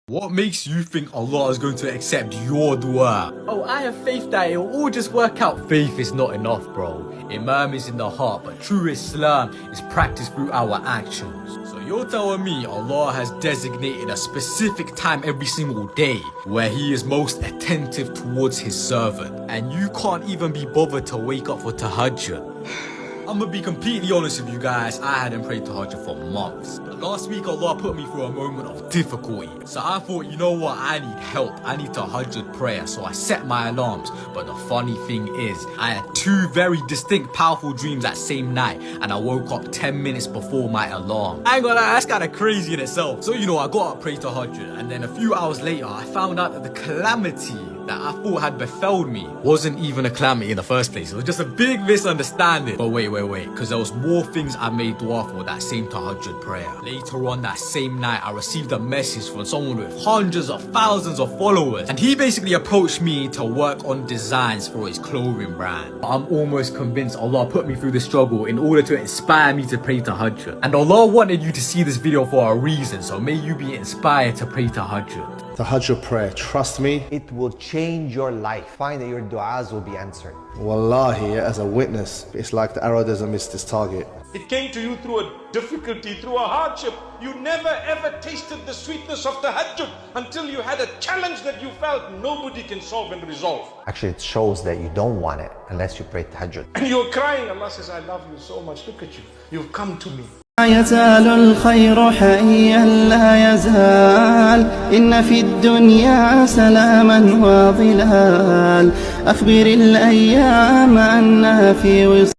What makes you think Allah is going to accept your dua? Oh, I have faith that it will all just work out. Faith is not enough, bro. Imam is in the heart, but true Islam is practiced through our actions. So you're telling me Allah has designated a specific time every single day where He is most attentive towards His servant, and you can't even be bothered to wake up for Tahajjud? I'm gonna be completely honest with you guys, I hadn't prayed Tahajjud for months. But last week Allah put me through a moment of difficulty. So I thought, you know what, I need help. I need Tahajjud prayer. So I set my alarms. But the funny thing is, I had two very distinct powerful dreams that same night. And I woke up 10 minutes before my alarm. I ain't gonna lie, that's kinda crazy in itself. So I got up, prayed Tahajjud. And then a few hours later, I found out that the calamity that I thought had befelled me wasn't even a calamity in the first place. It was just a big misunderstanding. But wait, because there was more things I made dua for that same Tahajjud prayer. Later on that same night, I received a message from someone with hundreds of thousands of followers, and he basically approached me to work on designs for his clothing brand. I'm almost convinced Allah put me through this struggle in order to inspire me to pray Tahajjud. And Allah wanted you to see this video for a reason, so may you be inspired to pray Tahajjud. Tahajjud prayer, trust me, it will change your life. Find that your du'as will be answered. Wallahi, as a witness, it's like the arrow doesn't miss its target. It came to you through a difficulty, through a hardship. You never ever tasted the sweetness of Tahajjud until you had a challenge that you felt nobody can solve and resolve. Actually, it shows that you don't want it unless you pray Tahajjud. And you're crying. Allah says, I love you so much. Look at you. You've come to me. يزال الخير حيا لا يزال إن في الدنيا سلاما وظلال أخبر الأيام أنها في وصال.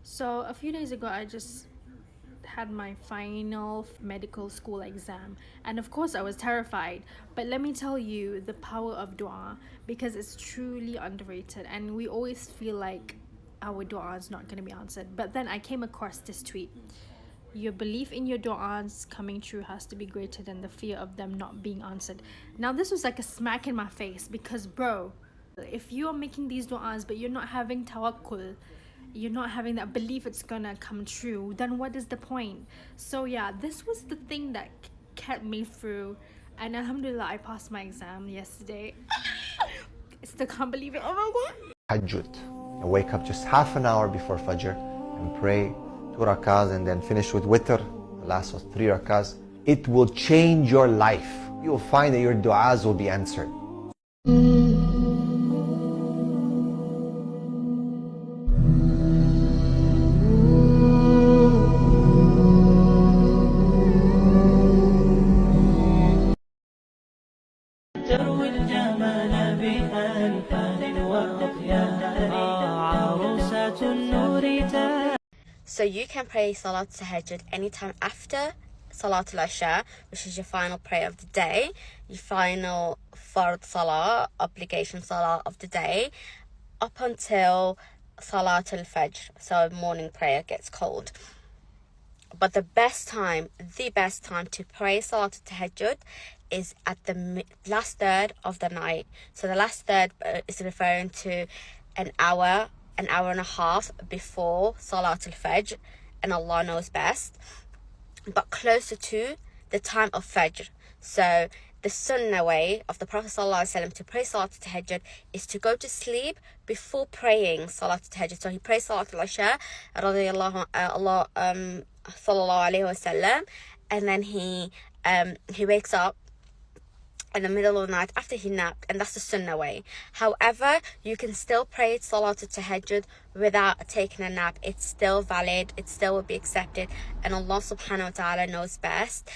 So a few days ago I just had my final medical school exam, and of course I was terrified, but let me tell you the power of dua, because it's truly underrated and we always feel like our dua is not going to be answered. But then I came across this tweet: your belief in your du'as coming true has to be greater than the fear of them not being answered. Now this was like a smack in my face, because bro, if you are making these du'as but you're not having tawakkul, you're not having that belief it's gonna come true, then what is the point? So yeah, this was the thing that kept me through, and alhamdulillah I passed my exam yesterday. I still can't believe it. Oh my god. Tahajjud. And wake up just half an hour before Fajr and pray 2 rakahs and then finish with witr, the last was 3 rakahs. It will change your life. You will find that your du'as will be answered. So you can pray Salat Tahajjud anytime after Salatul Isha, which is your final prayer of the day, your final Fard Salah, obligation Salah of the day, up until Salatul Fajr, so morning prayer gets called. But the best time to pray Salatul Tahajjud is at the last third of the night. So the last third is referring to an hour and a half before Salatul Fajr, and Allah knows best, but closer to the time of Fajr. So the sunnah way of the Prophet ﷺ to pray Salatul Tahajjud is to go to sleep before praying Salatul Tahajjud. So he prays Salatul Isha, sallallahu alayhi wasallam, and then he wakes up in the middle of the night after he napped, and that's the sunnah way. However, you can still pray Salatul Tahajjud without taking a nap. It's still valid, it still will be accepted, and Allah subhanahu wa ta'ala knows best.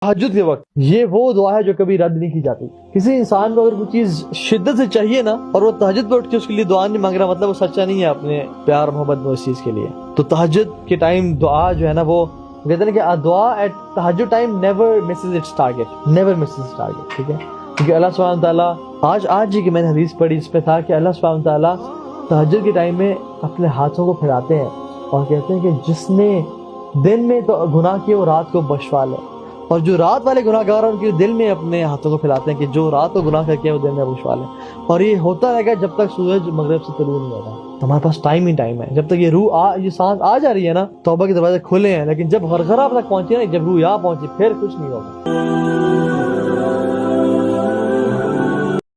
तहज्जुद के वक्त ये वो दुआ है जो कभी रद्द नहीं की जाती। किसी इंसान को अगर कोई चीज शिद्दत से चाहिए ना, और वो तहज्जुद पे उठ के उसके लिए दुआ नहीं मांग रहा, मतलब वो सच्चा नहीं है अपने प्यार मोहब्बत में उस चीज के लिए। तो तहज्जुद के टाइम दुआ जो है ना, वो कहते हैं कि dua at tahajjud time never misses its target, never misses its target, ठीक है। क्योंकि अल्लाह सुब्हानहू व तआला आज ही की मैंने हदीस पढ़ी जिसमें था कि अल्लाह सुब्हानहू व तआला तहज्जुद के टाइम में अपने हाथों को फैलाते हैं और कहते हैं कि जिसने दिन में तो गुनाह किए वो रात को बख्शवा ले, और जो रात वाले गुनाहगार हैं उनके दिल में अपने हाथों को फैलाते हैं कि जो रात को गुनाह करके वो दिन में बख्शवा ले। और ये होता रहेगा जब तक सूरज मगरिब से तुलू नहीं होगा। हमारे पास टाइम ही टाइम है। जब तक ये सांस आ जा रही है ना, तौबा के दरवाजे खुले हैं, लेकिन जब गरगरा तक पहुंचे ना, जब रूह यहाँ पहुंची, फिर कुछ नहीं होगा।